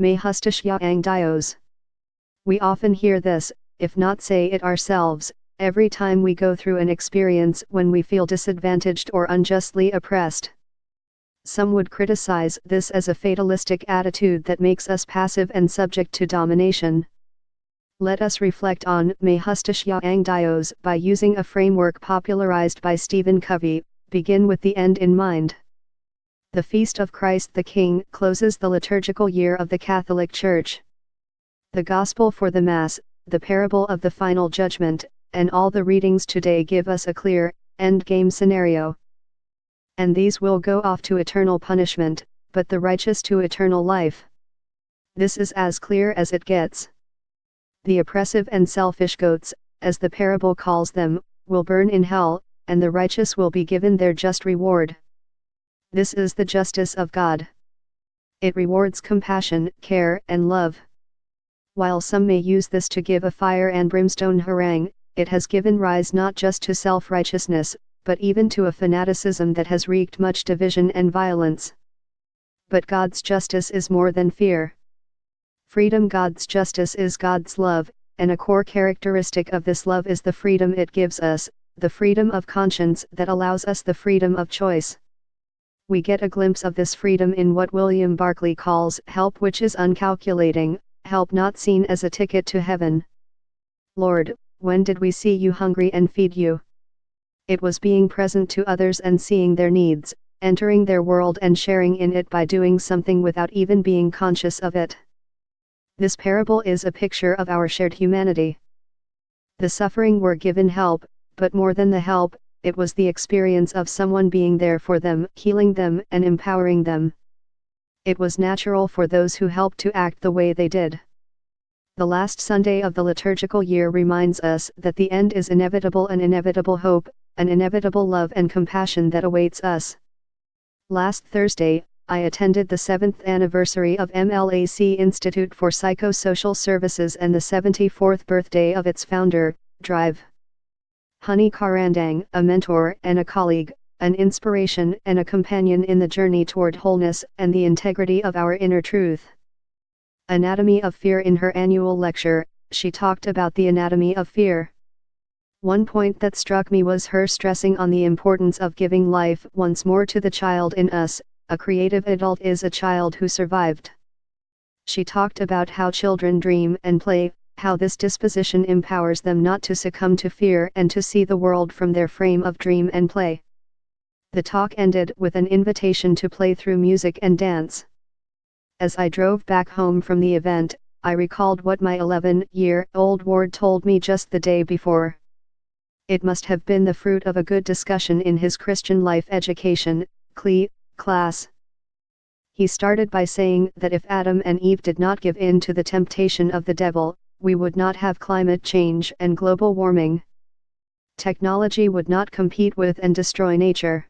May Hustashyaang Dios. We often hear this, if not say it ourselves, every time we go through an experience when we feel disadvantaged or unjustly oppressed. Some would criticize this as a fatalistic attitude that makes us passive and subject to domination. Let us reflect on May Hustashyaang Dios by using a framework popularized by Stephen Covey. Begin with the end in mind. The Feast of Christ the King closes the liturgical year of the Catholic Church. The Gospel for the Mass, the parable of the final judgment, and all the readings today give us a clear, endgame scenario. And these will go off to eternal punishment, but the righteous to eternal life. This is as clear as it gets. The oppressive and selfish goats, as the parable calls them, will burn in hell, and the righteous will be given their just reward. This is the justice of God. It rewards compassion, care, and love. While some may use this to give a fire and brimstone harangue, it has given rise not just to self-righteousness, but even to a fanaticism that has wreaked much division and violence. But God's justice is more than fear. Freedom. God's justice is God's love, and a core characteristic of this love is the freedom it gives us, the freedom of conscience that allows us the freedom of choice. We get a glimpse of this freedom in what William Barclay calls help, which is uncalculating, help not seen as a ticket to heaven. Lord, when did we see you hungry and feed you? It was being present to others and seeing their needs, entering their world and sharing in it by doing something without even being conscious of it. This parable is a picture of our shared humanity. The suffering were given help, but more than the help, it was the experience of someone being there for them, healing them and empowering them. It was natural for those who helped to act the way they did. The last Sunday of the liturgical year reminds us that the end is inevitable, an inevitable hope, an inevitable love and compassion that awaits us. Last Thursday, I attended the 7th anniversary of MLAC Institute for Psychosocial Services and the 74th birthday of its founder, Drive. Honey Karandang, a mentor and a colleague, an inspiration and a companion in the journey toward wholeness and the integrity of our inner truth. Anatomy of Fear. In her annual lecture, she talked about the anatomy of fear. One point that struck me was her stressing on the importance of giving life once more to the child in us. A creative adult is a child who survived. She talked about how children dream and play, how this disposition empowers them not to succumb to fear and to see the world from their frame of dream and play. The talk ended with an invitation to play through music and dance. As I drove back home from the event, I recalled what my 11-year-old ward told me just the day before. It must have been the fruit of a good discussion in his Christian life education class. He started by saying that if Adam and Eve did not give in to the temptation of the devil, we would not have climate change and global warming. Technology would not compete with and destroy nature.